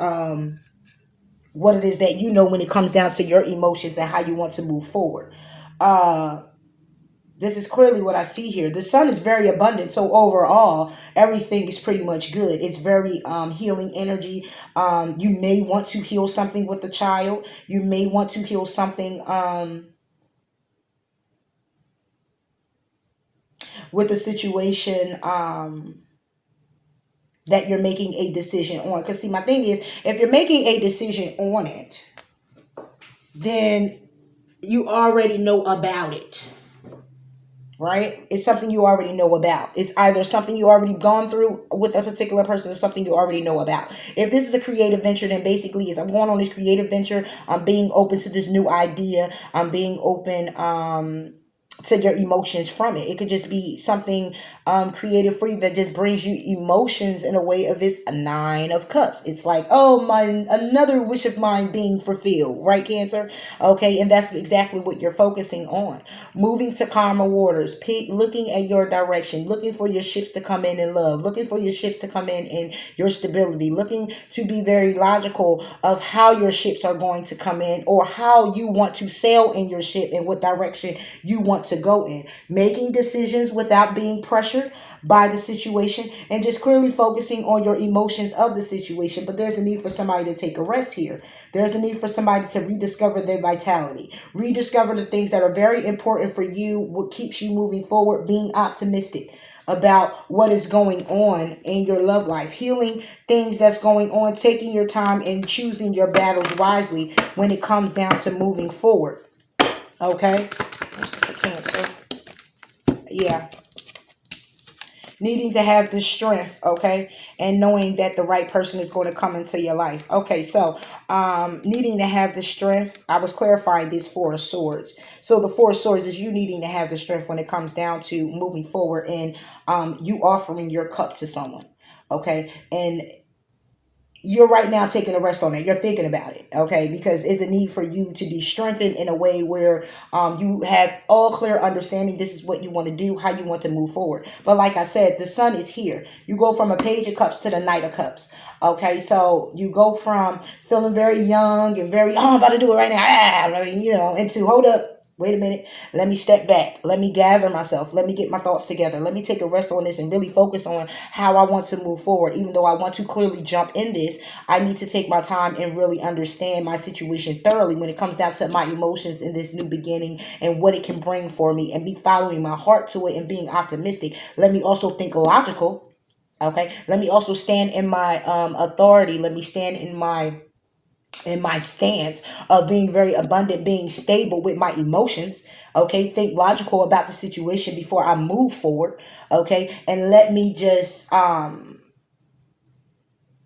what it is that you know when it comes down to your emotions and how you want to move forward. This is clearly what I see here. The sun is very abundant, so overall, everything is pretty much good. It's very healing energy. You may want to heal something with the child. You may want to heal something with the situation that you're making a decision on. Because see, my thing is, if you're making a decision on it, then you already know about it. Right? It's something you already know about. It's either something you already gone through with a particular person or something you already know about. If this is a creative venture, then basically I'm going on this creative venture. I'm being open to this new idea. I'm being open to your emotions from it. It could just be something creative for you that just brings you emotions in a way of it's a 9 of Cups. It's like, oh, my, another wish of mine being fulfilled, right, Cancer? Okay, and that's exactly what you're focusing on. Moving to calmer waters, looking at your direction, looking for your ships to come in love, looking for your ships to come in your stability, looking to be very logical of how your ships are going to come in, or how you want to sail in your ship and what direction you want to go in. Making decisions without being pressured by the situation, and just clearly focusing on your emotions of the situation. But there's a need for somebody to take a rest here. There's a need for somebody to rediscover their vitality, rediscover the things that are very important for you, what keeps you moving forward, being optimistic about what is going on in your love life, healing things that's going on, taking your time and choosing your battles wisely when it comes down to moving forward. Okay? Cancer. Yeah. Needing to have the strength, okay, and knowing that the right person is going to come into your life. Okay, so needing to have the strength. I was clarifying these 4 of Swords. So the 4 of Swords is you needing to have the strength when it comes down to moving forward, and you offering your cup to someone. Okay, and you're right now taking a rest on it. You're thinking about it, okay? Because it's a need for you to be strengthened in a way where you have all clear understanding. This is what you want to do, how you want to move forward. But like I said, the sun is here. You go from a Page of Cups to the Knight of Cups. Okay, so you go from feeling very young and very, oh, I'm about to do it right now, into, hold up. Wait a minute. Let me step back. Let me gather myself. Let me get my thoughts together. Let me take a rest on this and really focus on how I want to move forward. Even though I want to clearly jump in this, I need to take my time and really understand my situation thoroughly when it comes down to my emotions in this new beginning and what it can bring for me, and be following my heart to it and being optimistic. Let me also think logical. Okay. Let me also stand in my authority. Let me stand in my stance of being very abundant, being stable with my emotions. Okay, think logical about the situation before I move forward. Okay, and let me just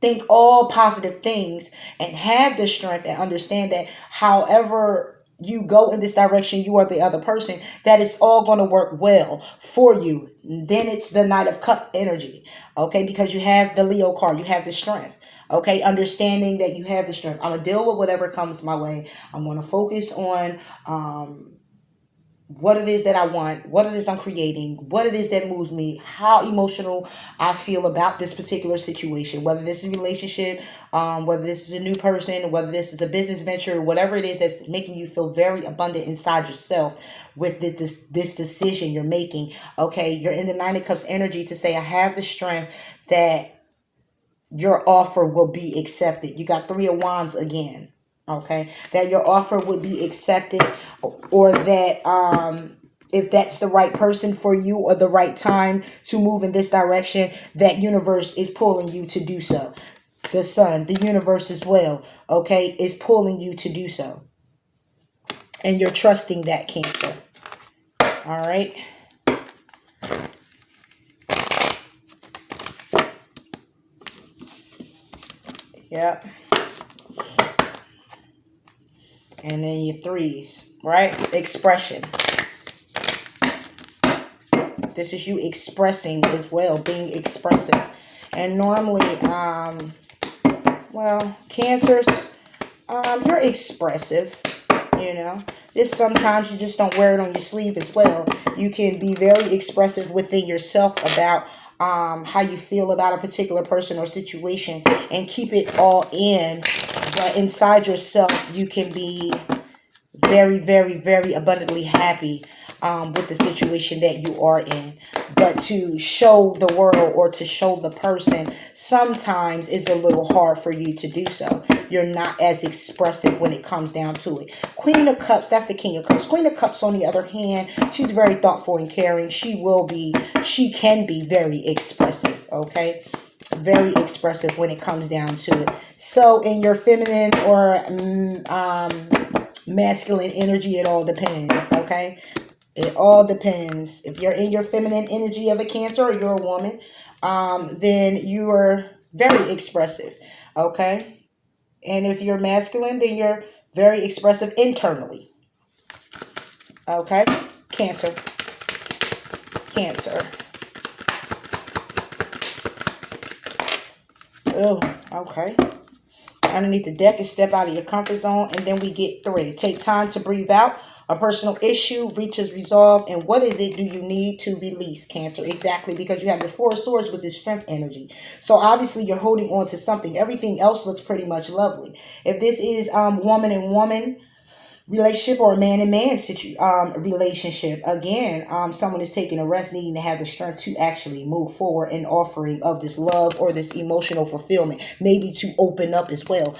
think all positive things and have the strength and understand that however you go in this direction, you are the other person, that it's all going to work well for you. Then it's the Knight of Cup energy. Okay, because you have the Leo card, you have the strength. Okay, understanding that you have the strength. I'm going to deal with whatever comes my way. I'm going to focus on what it is that I want, what it is I'm creating, what it is that moves me, how emotional I feel about this particular situation, whether this is a relationship, whether this is a new person, whether this is a business venture, whatever it is that's making you feel very abundant inside yourself with this decision you're making. Okay, you're in the 9 of Cups energy to say, I have the strength that your offer will be accepted. You got 3 of Wands again. Okay, that your offer would be accepted, or that if that's the right person for you or the right time to move in this direction, that universe is pulling you to do so. The sun, the universe as well, okay, is pulling you to do so. And you're trusting that, Cancer. All right. Yep. And then your 3s, right? Expression. This is you expressing as well, being expressive. And normally, well, Cancers, you're expressive, you know. This sometimes you just don't wear it on your sleeve as well. You can be very expressive within yourself about how you feel about a particular person or situation and keep it all in. But inside yourself, you can be very, very, very abundantly happy with the situation that you are in. But to show the world or to show the person sometimes is a little hard for you to do so. You're not as expressive when it comes down to it. Queen of Cups, that's the King of Cups. Queen of Cups, on the other hand, she's very thoughtful and caring. She can be very expressive, okay? Very expressive when it comes down to it. So in your feminine or masculine energy, it all depends, okay? It all depends. If you're in your feminine energy of a Cancer or you're a woman, then you are very expressive, okay? And if you're masculine, then you're very expressive internally, okay? Cancer. Cancer. Oh, okay. Underneath the deck is step out of your comfort zone, and then we get 3. Take time to breathe out. A personal issue reaches resolve, and what is it do you need to release, Cancer? Exactly, because you have the 4 of Swords with this strength energy. So obviously you're holding on to something. Everything else looks pretty much lovely. If this is woman and woman relationship or a man and man relationship, again, someone is taking a rest, needing to have the strength to actually move forward in offering of this love or this emotional fulfillment, maybe to open up as well.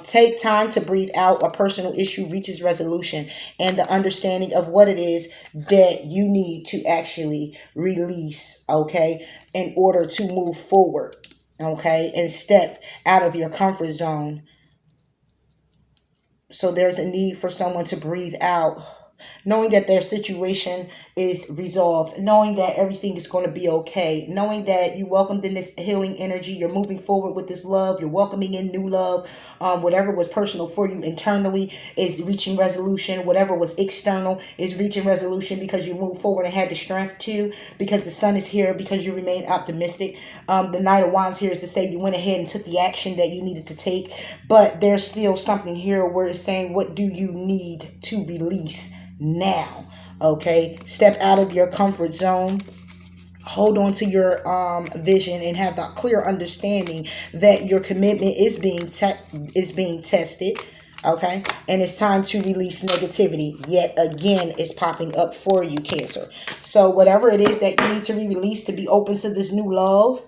Take time to breathe out. A personal issue reaches resolution, and the understanding of what it is that you need to actually release, okay, in order to move forward, okay, and step out of your comfort zone. So there's a need for someone to breathe out, knowing that their situation is resolved, knowing that everything is going to be okay, knowing that you welcomed in this healing energy, you're moving forward with this love, you're welcoming in new love. Whatever was personal for you internally is reaching resolution. Whatever was external is reaching resolution because you move forward and had the strength to, because the sun is here, because you remain optimistic. The Knight of Wands here is to say you went ahead and took the action that you needed to take, but there's still something here where it's saying, what do you need to release now? Okay, step out of your comfort zone, hold on to your vision, and have the clear understanding that your commitment is being tested, okay, and it's time to release negativity. Yet again, it's popping up for you, Cancer. So whatever it is that you need to release to be open to this new love,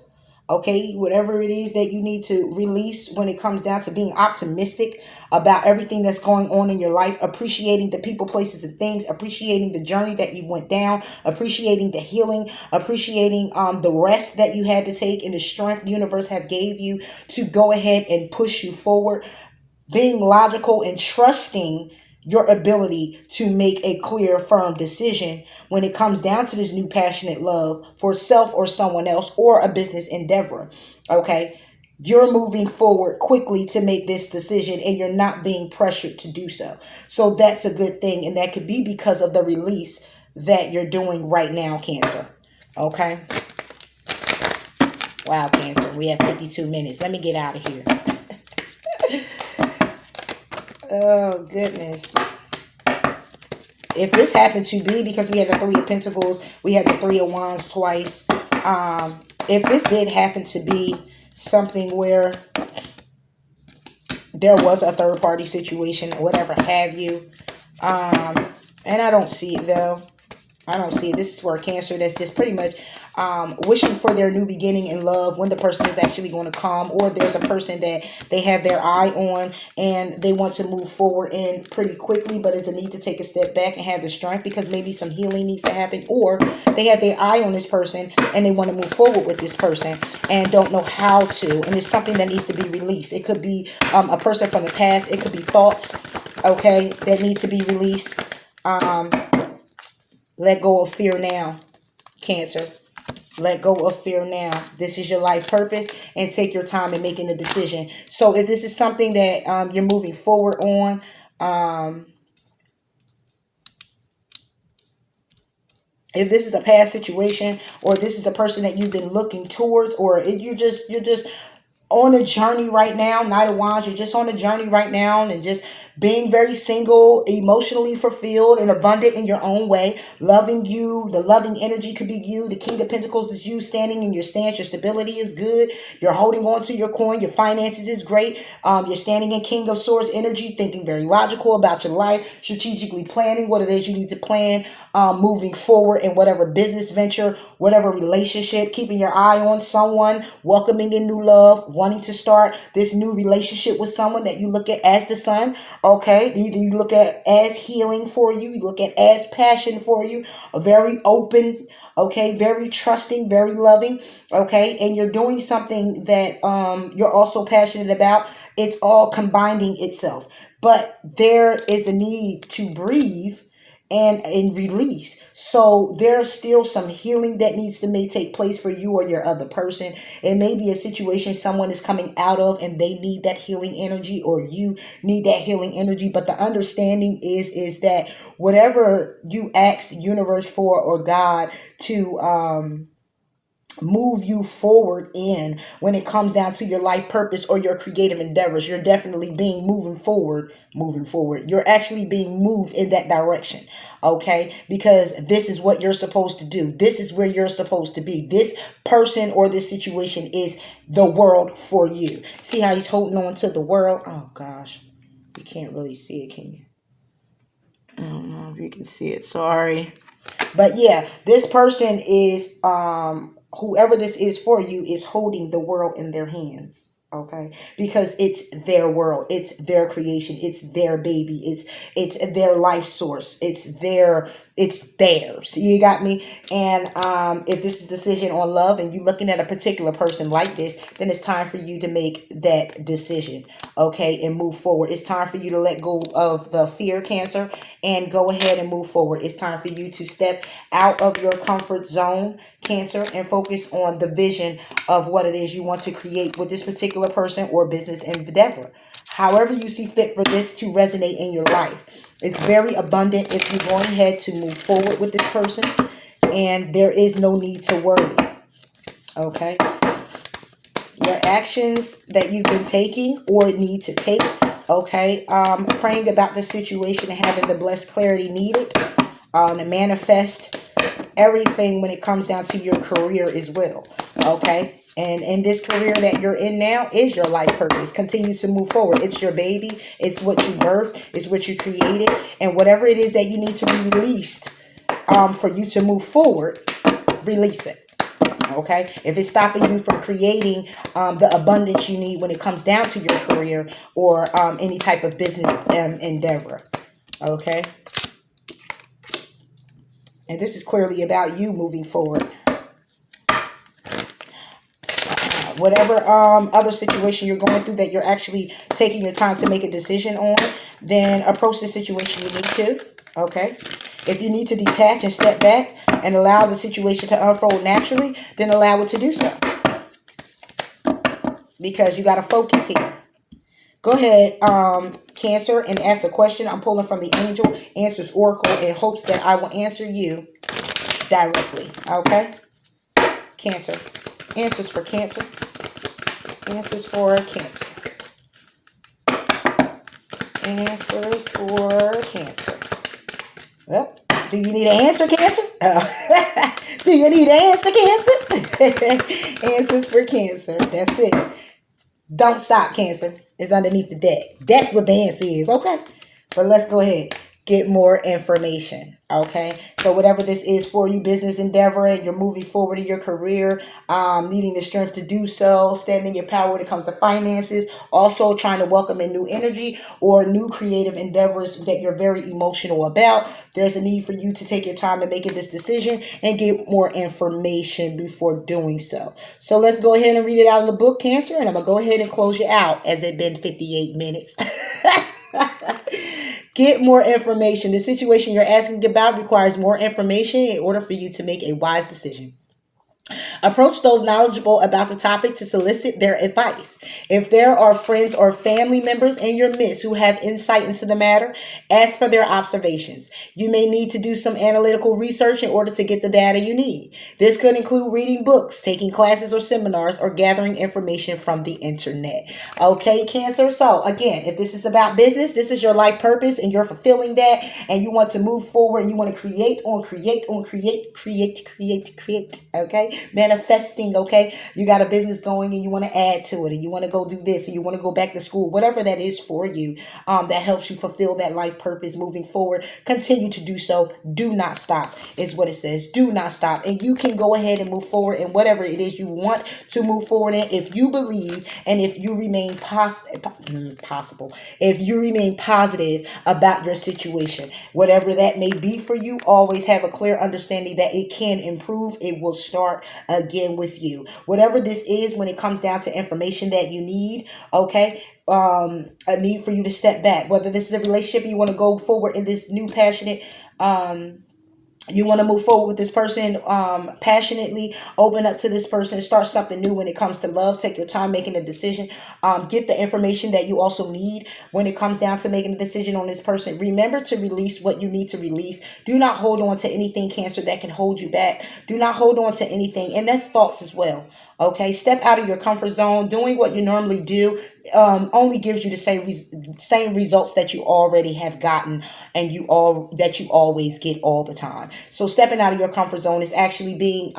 okay, whatever it is that you need to release when it comes down to being optimistic about everything that's going on in your life, appreciating the people, places, and things, appreciating the journey that you went down, appreciating the healing, appreciating the rest that you had to take, and the strength the universe have gave you to go ahead and push you forward, being logical and trusting your ability to make a clear, firm decision when it comes down to this new passionate love for self or someone else or a business endeavor. Okay, you're moving forward quickly to make this decision, and you're not being pressured to do so. So that's a good thing, and that could be because of the release that you're doing right now, Cancer. Okay. Wow, Cancer, we have 52 minutes. Let me get out of here. Oh, goodness. If this happened to be, because we had the 3 of Pentacles, we had the 3 of Wands twice. If this did happen to be something where there was a third party situation or whatever have you, and I don't see it though. I don't see it. This is for a Cancer that's just pretty much wishing for their new beginning in love, when the person is actually going to come, or there's a person that they have their eye on and they want to move forward in pretty quickly, but there's a need to take a step back and have the strength because maybe some healing needs to happen, or they have their eye on this person and they want to move forward with this person and don't know how to, and it's something that needs to be released. It could be a person from the past. It could be thoughts, okay, that need to be released. Let go of fear now, Cancer. Let go of fear now. This is your life purpose, and take your time in making the decision. So if this is something that you're moving forward on, If this is a past situation, or this is a person that you've been looking towards, or you're just on a journey right now, Knight of Wands, you're just on a journey right now and just being very single, emotionally fulfilled and abundant in your own way, loving you. The loving energy could be you. The King of Pentacles is you standing in your stance. Your stability is good. You're holding on to your coin. Your finances is great. You're standing in King of Swords energy, thinking very logical about your life, strategically planning what it is you need to plan, moving forward in whatever business venture, whatever relationship, keeping your eye on someone, welcoming in new love, wanting to start this new relationship with someone that you look at as the sun. Okay, either you look at as healing for you, you look at as passion for you, very open, okay, very trusting, very loving, okay, and you're doing something that you're also passionate about. It's all combining itself, but there is a need to breathe and release. So there's still some healing that needs to may take place for you or your other person. It may be a situation someone is coming out of and they need that healing energy, or you need that healing energy. But the understanding is that whatever you ask the universe for, or God to move you forward in, when it comes down to your life purpose or your creative endeavors, you're definitely being moving forward. You're actually being moved in that direction. Okay, because this is what you're supposed to do. This is where you're supposed to be. This person or this situation is the world for you. See how he's holding on to the world? Oh gosh, you can't really see it, can you? I don't know if you can see it, sorry. But yeah, this person is whoever this is for you is holding the world in their hands. Okay, because it's their world, it's their creation, it's their baby, it's their life source, it's theirs. You got me? And if this is a decision on love and you looking at a particular person like this, then it's time for you to make that decision, okay, and move forward. It's time for you to let go of the fear, Cancer, and go ahead and move forward. It's time for you to step out of your comfort zone, Cancer, and focus on the vision of what it is you want to create with this particular person or business endeavor. However you see fit for this to resonate in your life. It's very abundant if you're going ahead to move forward with this person, and there is no need to worry. Okay? Your actions that you've been taking or need to take, okay? Praying about the situation and having the blessed clarity needed to manifest everything when it comes down to your career as well, okay? And in this career that you're in now is your life purpose. Continue to move forward. It's your baby. It's what you birthed. It's what you created. And whatever it is that you need to be released for you to move forward, release it. Okay? If it's stopping you from creating the abundance you need when it comes down to your career or any type of business endeavor. Okay? And this is clearly about you moving forward. Whatever other situation you're going through that you're actually taking your time to make a decision on, then approach the situation you need to. Okay? If you need to detach and step back and allow the situation to unfold naturally, then allow it to do so. Because you got to focus here. Go ahead, Cancer, and ask a question. I'm pulling from the Angel Answers Oracle in hopes that I will answer you directly. Okay? Cancer. Answers for Cancer. Answers for Cancer. Answers for Cancer. Well, do you need an answer, Cancer? Do you need an answer, Cancer? Answers for Cancer. That's it. Don't stop, Cancer. It's underneath the deck. That's what the answer is, okay? But let's go ahead. Get more information, okay? So whatever this is for you, business endeavor, and you're moving forward in your career, needing the strength to do so, standing in your power when it comes to finances, also trying to welcome in new energy or new creative endeavors that you're very emotional about, there's a need for you to take your time and making this decision and get more information before doing so. So let's go ahead and read it out of the book, Cancer, and I'm going to go ahead and close you out as it's been 58 minutes. Get more information. The situation you're asking about requires more information in order for you to make a wise decision. Approach those knowledgeable about the topic to solicit their advice. If there are friends or family members in your midst who have insight into the matter, ask for their observations. You may need to do some analytical research in order to get the data you need. This could include reading books, taking classes or seminars, or gathering information from the internet. Okay, Cancer. So, again, if this is about business, this is your life purpose, and you're fulfilling that, and you want to move forward, and you want to create. Okay, manifesting. Okay, you got a business going and you want to add to it, and you want to go do this, and you want to go back to school, whatever that is for you, that helps you fulfill that life purpose moving forward. Continue to do so. Do not stop is what it says. Do not stop, and you can go ahead and move forward in whatever it is you want to move forward in, if you believe, and if you remain possible, if you remain positive about your situation, whatever that may be for you. Always have a clear understanding that it can improve. It will start again with you. Whatever this is, when it comes down to information that you need, okay, a need for you to step back, whether this is a relationship and you want to go forward in this new passionate, you want to move forward with this person, passionately open up to this person, start something new when it comes to love. Take your time making a decision. Get the information that you also need when it comes down to making a decision on this person. Remember to release what you need to release. Do not hold on to anything, Cancer, that can hold you back. Do not hold on to anything, and that's thoughts as well. Okay, step out of your comfort zone. Doing what you normally do only gives you the same results that you already have gotten, and you always get all the time. So stepping out of your comfort zone is actually being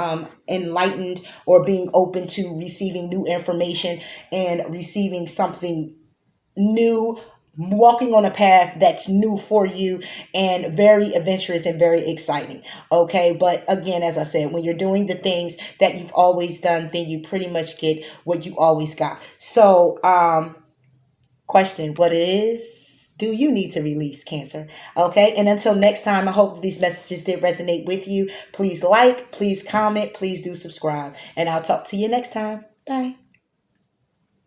enlightened, or being open to receiving new information and receiving something new, walking on a path that's new for you, and very adventurous and very exciting. Okay, but again, as I said, when you're doing the things that you've always done, then you pretty much get what you always got. So question, what is do you need to release, Cancer? Okay, and until next time, I hope these messages did resonate with you. Please like, please comment, please do subscribe, and I'll talk to you next time. Bye.